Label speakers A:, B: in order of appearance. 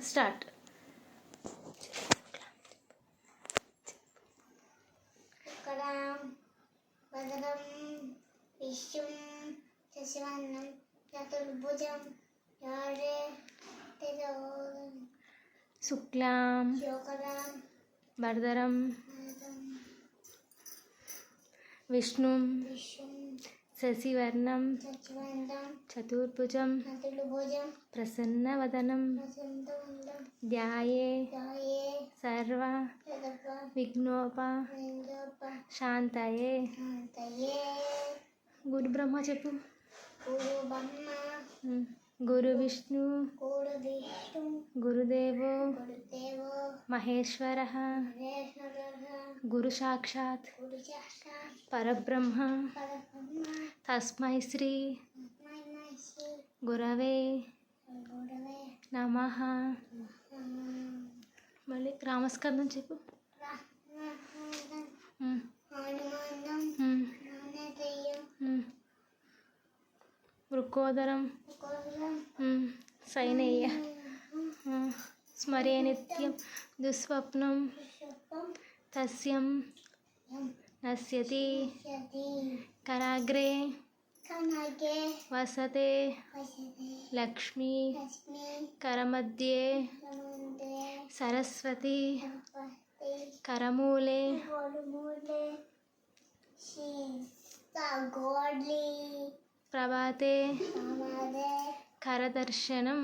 A: Start.
B: వదనం విష్ణుం శశివర్ణం చతుర్భుజం
A: శుక్లాం వరదరం విష్ణుం శశివర్ణం చతుర్భుజం ప్రసన్నవదనం ధ్యాయే సర్వ విఘ్నోపశాంతయే. గురు బ్రహ్మ చెప్పు. గురు విష్ణు గురుదేవో మహేశ్వరః గురు సాక్షాత్ పరబ్రహ్మ తస్మై శ్రీ గురవే నమః. మళ్ళీ రామస్కందం చెప్పు. వృకోదరం సైనయ్య స్మరే నిత్యం దుస్వప్నం తస్యం నశ్యతి కరాగ్రే వసతే లక్ష్మీ కరమధ్యే సరస్వతి కరమూలే ప్రభాతే కరదర్శనం.